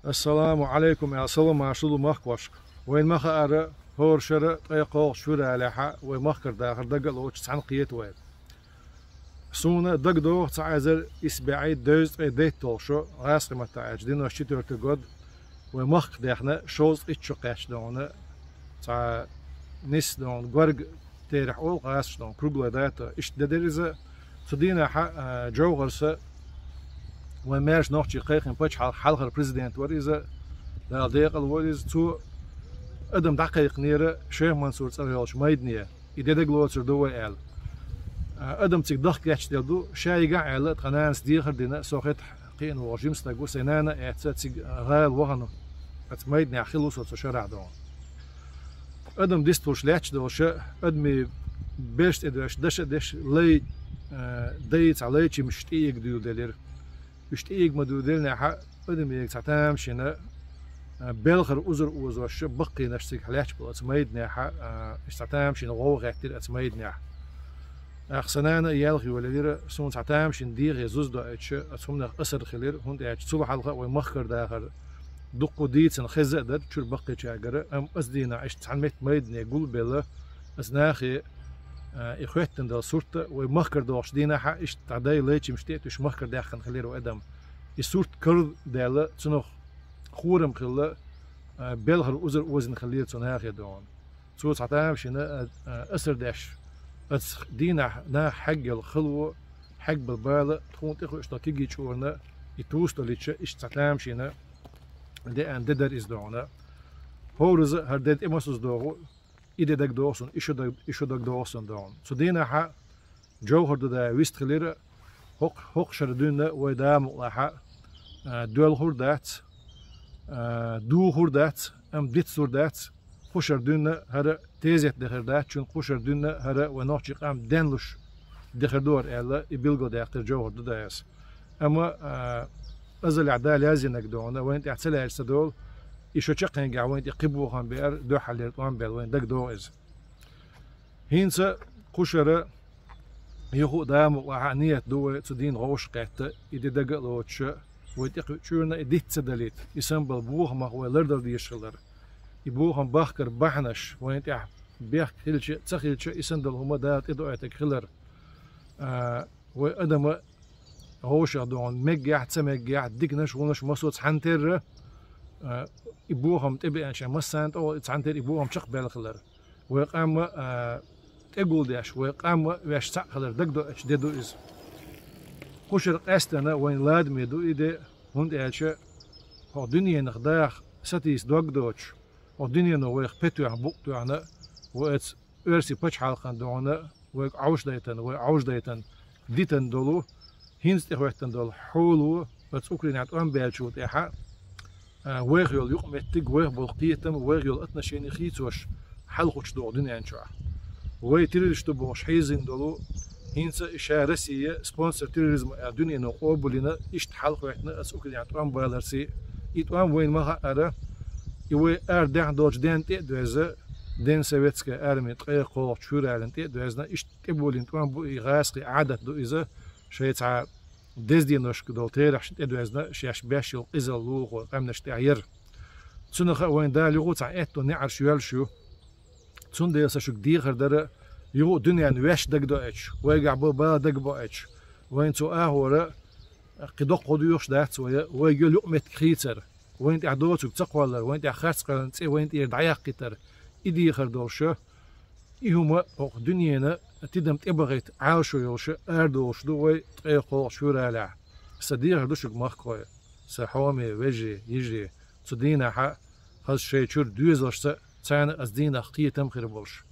السلام عليكم يا صلوا ما شلو مخوش وين مخا هور شر طيقو شورا لحا ومخكر داخل دقل وش عن قيت وين سونا دقدو تعزر اسبعي دوز ديت توشو غاسق متاعج دينو شتور تقد ومخك داخنا شوز اتشو قاش دون تاع نس دون غرق تيرح اول غاس دون كروبلا داتا اش ددرزه تدينا جوغرسه وماش نوختي قيقن باتش حلقه البريزيدنت وريزه دا ديقل وريز تو ادم دقيق نيره شيخ منصور صريولش مايدنيه يدد غلوتر دو ال ادم تيك ضخ كاتش دو شاي قاع على قنانس ديخر دينا سوخت قين وجيم ستاغو سنانا اتساتيك غال وغنو اتمايدني خلوص شرع دون ادم ديستوش لاتش دوش ادمي بيشت ادش دش لي ديت على شي مشتيق دو دلير مشتيق ما دو دلنا حق ادم يك تعتام شنا بلغر أزر وش بقي نشتك حلاش بل اتمايدني حق استعتام شنا غوغ احتر اتمايدني أخسنانا يالغي ولدير سون تعتام شن ديغ يزوز دا اتش اتهمنا أسر خلير هون اتش صبح حلقة ومخر داخل دقو ديتن خزق داد شور بقي تشاقر ام أزدينا عش تعميت مايدني يقول بلا أزناخي إخوتن دا صورت ومخر داش دينا حق إش تعداي ليتش مشتيت وش مخر داخل خلير وأدم الصورت كرد دالا تنوخ خورم خلا بلغر أزر وزن خلير تناخي دون سو تعتام شنا أسر داش بس دينا نا حق الخلوة حق بالبالة تكون تخو اشتاكيجي تشورنا يتوست ليتش اشتعلام شينا دي ان ددر از دونا هورز هردد امسوس دوغو إيدي دك دوسون إشو دك دوسون دون سو دينا حق جوهر دا ويست خليرة هوق شردونا ويدا مقلحة دول هردات دو هردات ام ديت هردات خوشر دونه هر تیزت دخر داد چون خوشر دونه هر و نوچی قام دنلش دخر دور الا يبلغو داخل جوهر دداس اما ازل عدال لازم نقدونه وين تعتل السدول يشو تشقن قا وين يقبو خان بير دو حليت وان بيل وين دق دو از هينسا خوشر يخو دام وعنيت دو تدين غوش قات يدي دق لوتش ويتق چورنا اديت سدليت يسمبل بوخ ما هو لردر ديشلر يبوهم باخر بحنش وين تاع بيخ خلش تخيلش يسندل هما دات ادواتك خلر وادم هوش دون مجع تمجع ديكنش ونش مسوت حنتر يبوهم تبي انش مسانت او تعنتر يبوهم شق بالخلر ويقام تقول داش ويقام واش تاع خلر دقدو اش ددو از خوشر قاستنا وين لاد ميدو ايدي هوند اش هو دنيا نخداخ ستيس دوغدوتش الدنيا نويخ بتو عن بوقتو عنا وقت ارسي بتش حلقان دونا ويك عوش دايتن ديتن دولو هينز اخوتن دول حولو بس اوكرين عت ام بالشو تاعها ويغ يول يقمتك ويغ بلقيتم ويغ يول اتنا شيني خيتوش حلقوش دو دنيا انشوا وي تيريش تبوش حيزين دولو هينز اشارسيه سبونسر تيريزم الدنيا نو قوبلنا اشت حلقوتنا اس اوكرين عت ام بالرسي اتوام وين ما ارى يوي دان دوج دان تي دوزا دين سويتسكا ارمي تقيقو شورالن تي دوزنا اش تبولين توان بو غاسقي عادت دو اذا شيتع ديزدينوش دول تيرح شت دوزنا شيش باشيل ازلوغ قمنش تعير تسنخ وين دا لغو تاع اتو نعر شوال شو تسن ديسا شو ديغر در يغو دنيا نواش دق دو اتش ويقع بو با دق بو اتش وين تو اهورا قدق قديوش دات ويقول يؤمت كريتر وين تعدوتك تقوى وين تعخرت قرنتي وين تعدعيا قتر إدي خردوشة إهما أو دنيانا تدم تبغيت عاشو يوشة أردوش دوي تقيقو شورالع صديق دوشك مخكوي سحومي وجي يجي تدينا حق هز شيء شور دوزوشة تانا أزدينا خطية تمخير بولش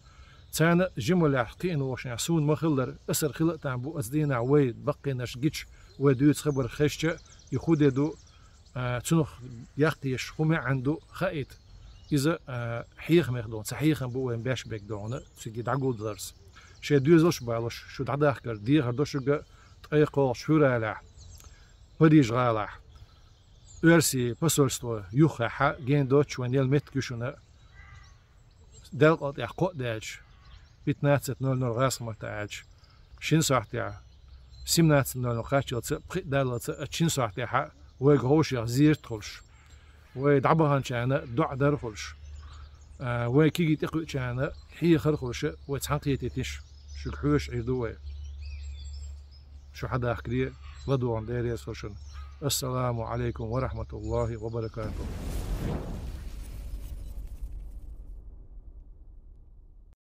تانا جملة حقين وش يعسون مخلر أسر خلق تعبو أزدينا ويد بقي نشجيتش ودوت خبر خشة يخود دو تنوخ يختيش هما عنده خائت إذا حيخ مخدون صحيح بو وين باش بيك دونه سيجي دعقول درس شيء دوزوش بالوش شو تعداخكر دي هردوشجا تقيقو شورالع بديش غالع ارسي بسولستو يوخا جين دوتش وين يلمت كشونا دلقط يحقق داش بيتناتت نول نول غاس مرتاج شين ساعتي سيمنات نول نول خاتشل بخيت دالت شين ساعتي ويغوش يغزير تخلش ويدعبهن شانا دع در خلش وكيجي تقل شانا حي خر خلش وتحقي تتش شو حوش عيدوه شو حدا أخكريه غدوان ديريس خلشن. السلام عليكم ورحمة الله وبركاته.